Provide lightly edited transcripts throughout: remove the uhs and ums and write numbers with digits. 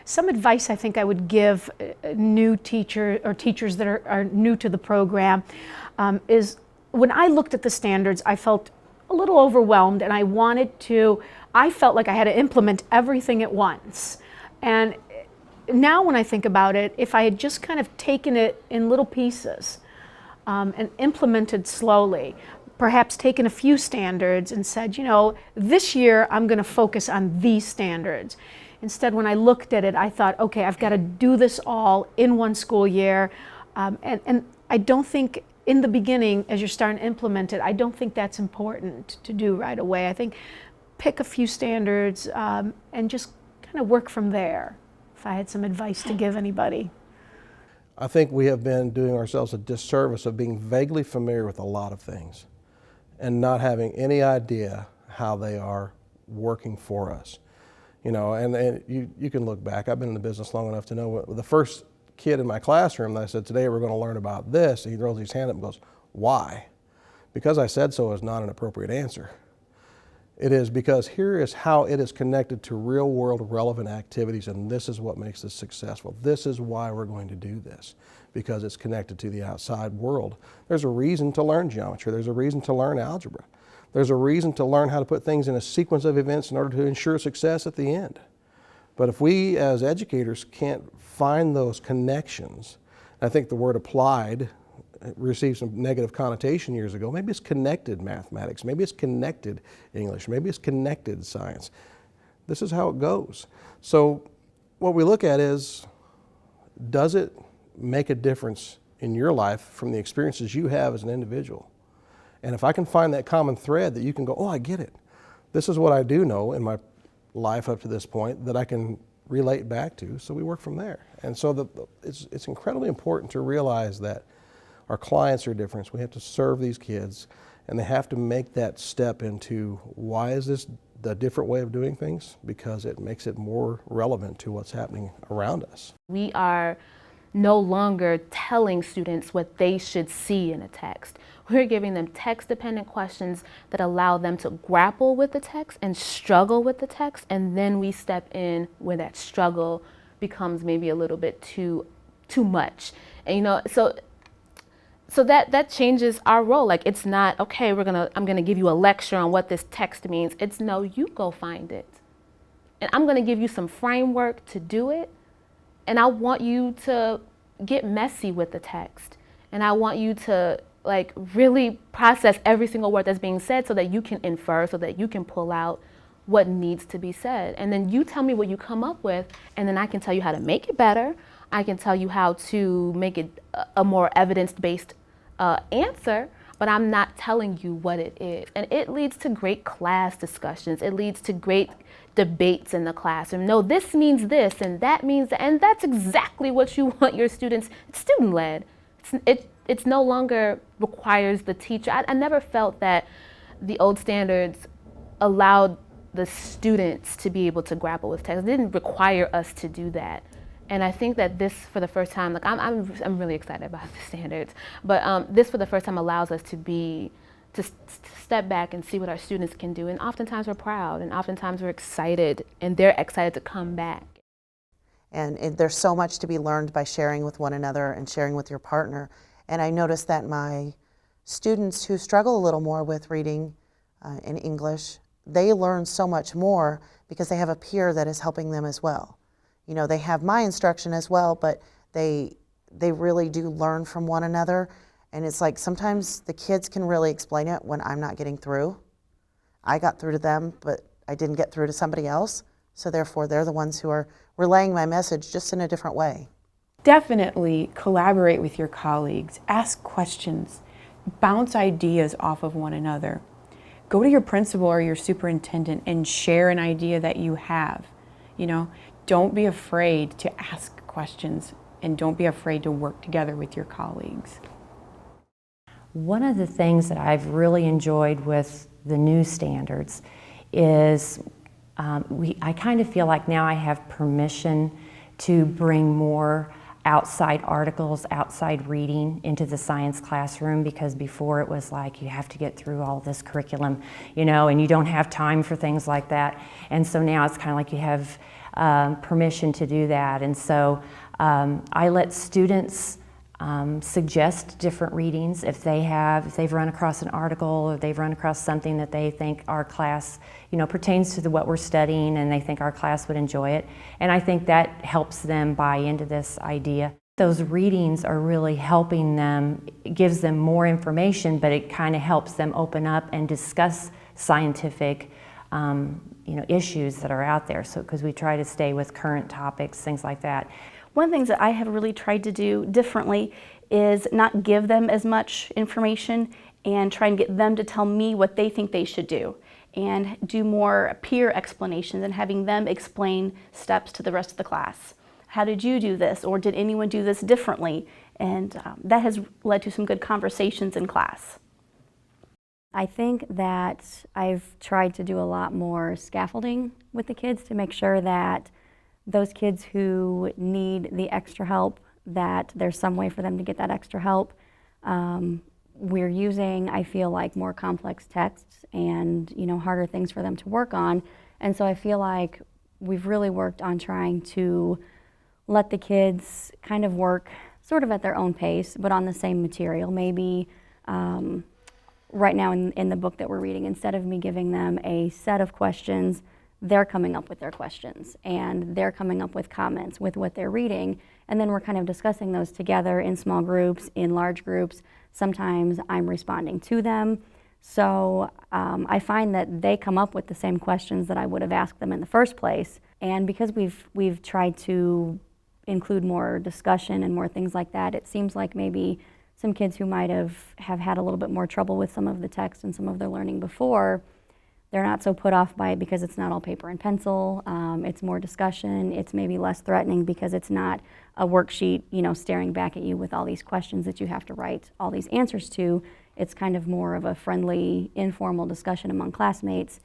Some advice I think I would give new teachers or teachers that are new to the program is when I looked at the standards, I felt a little overwhelmed, and I felt like I had to implement everything at once. And now when I think about it, if I had just kind of taken it in little pieces and implemented slowly, perhaps taken a few standards and said, you know, this year I'm going to focus on these standards. Instead, when I looked at it, I thought, okay, I've got to do this all in one school year. And I don't think in the beginning, as you're starting to implement it, I don't think that's important to do right away. I think pick a few standards and just kind of work from there, if I had some advice to give anybody. I think we have been doing ourselves a disservice of being vaguely familiar with a lot of things and not having any idea how they are working for us. You know, and you can look back. I've been in the business long enough to know what the first kid in my classroom that I said, today we're going to learn about this, and he throws his hand up and goes, why? Because I said so is not an appropriate answer. It is because here is how it is connected to real world relevant activities, and this is what makes us successful. This is why we're going to do this, because it's connected to the outside world. There's a reason to learn geometry. There's a reason to learn algebra. There's a reason to learn how to put things in a sequence of events in order to ensure success at the end. But if we as educators can't find those connections, I think the word applied received some negative connotation years ago. Maybe it's connected mathematics, maybe it's connected English, maybe it's connected science. This is how it goes. So what we look at is, does it make a difference in your life from the experiences you have as an individual? And if I can find that common thread that you can go, oh, I get it. This is what I do know in my life up to this point that I can relate back to, so we work from there. And so it's incredibly important to realize that our clients are different. We have to serve these kids, and they have to make that step into, why is this the different way of doing things? Because it makes it more relevant to what's happening around us. We are no longer telling students what they should see in a text. We're giving them text-dependent questions that allow them to grapple with the text and struggle with the text, and then we step in where that struggle becomes maybe a little bit too much. And you know, so that changes our role. Like, it's not, okay, I'm gonna give you a lecture on what this text means. It's, no, you go find it. And I'm gonna give you some framework to do it. And I want you to get messy with the text. And I want you to like really process every single word that's being said so that you can infer, so that you can pull out what needs to be said. And then you tell me what you come up with, and then I can tell you how to make it better. I can tell you how to make it a more evidence-based answer, but I'm not telling you what it is. And it leads to great class discussions. It leads to great debates in the classroom. No, this means this, and that means that, and that's exactly what you want your students. It's student-led. It's no longer requires the teacher. I never felt that the old standards allowed the students to be able to grapple with text. It didn't require us to do that. And I think that this, for the first time, like I'm really excited about the standards, but this for the first time allows us to step back and see what our students can do. And oftentimes we're proud, and oftentimes we're excited, and they're excited to come back. And there's so much to be learned by sharing with one another and sharing with your partner. And I noticed that my students who struggle a little more with reading in English, they learn so much more because they have a peer that is helping them as well. You know, they have my instruction as well, but they really do learn from one another. And it's like sometimes the kids can really explain it when I'm not getting through. I got through to them, but I didn't get through to somebody else. So therefore, they're the ones who are relaying my message just in a different way. Definitely collaborate with your colleagues, ask questions, bounce ideas off of one another. Go to your principal or your superintendent and share an idea that you have. You know, don't be afraid to ask questions, and don't be afraid to work together with your colleagues. One of the things that I've really enjoyed with the new standards is I kind of feel like now I have permission to bring more outside articles, outside reading into the science classroom, because before it was like you have to get through all this curriculum, you know, and you don't have time for things like that. And so now it's kind of like you have permission to do that. And so I let students suggest different readings if they've run across an article or they've run across something that they think our class, pertains to what we're studying and they think our class would enjoy it. And I think that helps them buy into this idea. Those readings are really helping them, it gives them more information, but it kind of helps them open up and discuss scientific issues that are out there. So, because we try to stay with current topics, things like that. One of the things that I have really tried to do differently is not give them as much information and try and get them to tell me what they think they should do, and do more peer explanations and having them explain steps to the rest of the class. How did you do this? Or did anyone do this differently? And that has led to some good conversations in class. I think that I've tried to do a lot more scaffolding with the kids to make sure that those kids who need the extra help, that there's some way for them to get that extra help. We're using, I feel like, more complex texts and harder things for them to work on. And so I feel like we've really worked on trying to let the kids kind of work sort of at their own pace, but on the same material. Maybe right now in the book that we're reading, instead of me giving them a set of questions, they're coming up with their questions and they're coming up with comments with what they're reading. And then we're kind of discussing those together in small groups, in large groups. Sometimes I'm responding to them. So I find that they come up with the same questions that I would have asked them in the first place. And because we've tried to include more discussion and more things like that, it seems like maybe some kids who might have had a little bit more trouble with some of the text and some of their learning before, they're not so put off by it because it's not all paper and pencil. It's more discussion. It's maybe less threatening because it's not a worksheet, staring back at you with all these questions that you have to write all these answers to. It's kind of more of a friendly, informal discussion among classmates.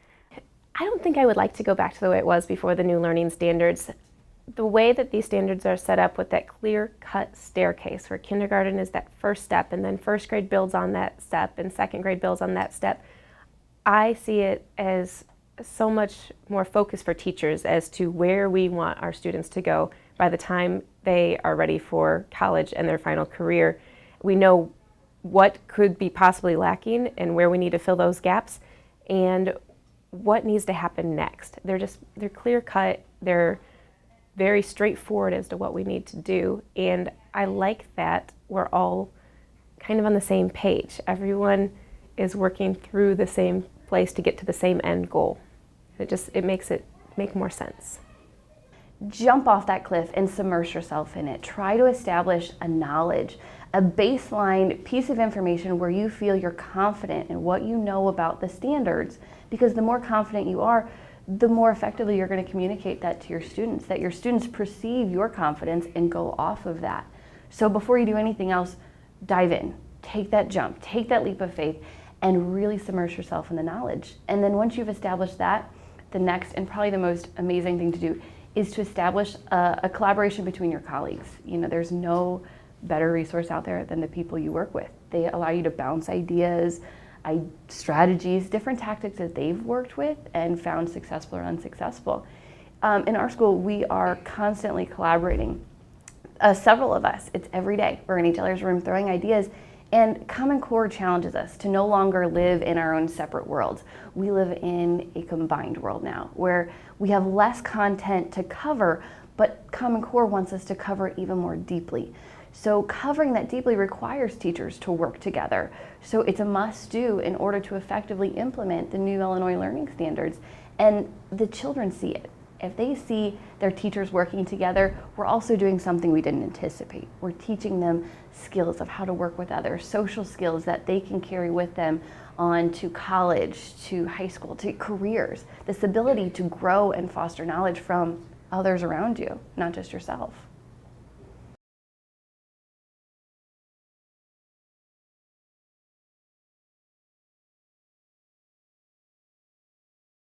I don't think I would like to go back to the way it was before the new learning standards. The way that these standards are set up with that clear-cut staircase where kindergarten is that first step and then first grade builds on that step and second grade builds on that step, I see it as so much more focus for teachers as to where we want our students to go by the time they are ready for college and their final career. We know what could be possibly lacking and where we need to fill those gaps and what needs to happen next. They're clear-cut, they're very straightforward as to what we need to do, and I like that we're all kind of on the same page. Everyone is working through the same place to get to the same end goal. It makes it make more sense. Jump off that cliff and submerge yourself in it. Try to establish a knowledge, a baseline piece of information where you feel you're confident in what you know about the standards, because the more confident you are, the more effectively you're going to communicate that to your students, that your students perceive your confidence and go off of that. So before you do anything else, dive in, take that jump, take that leap of faith, and really submerge yourself in the knowledge. And then once you've established that, the next and probably the most amazing thing to do is to establish a collaboration between your colleagues. There's no better resource out there than the people you work with. They allow you to bounce ideas, strategies, different tactics that they've worked with and found successful or unsuccessful. In our school, we are constantly collaborating. Several of us, it's every day. We're in each other's room throwing ideas, and Common Core challenges us to no longer live in our own separate worlds. We live in a combined world now, where we have less content to cover, but Common Core wants us to cover it even more deeply. So covering that deeply requires teachers to work together. So it's a must-do in order to effectively implement the new Illinois Learning Standards. And the children see it. If they see their teachers working together, we're also doing something we didn't anticipate. We're teaching them skills of how to work with others, social skills that they can carry with them on to college, to high school, to careers. This ability to grow and foster knowledge from others around you, not just yourself.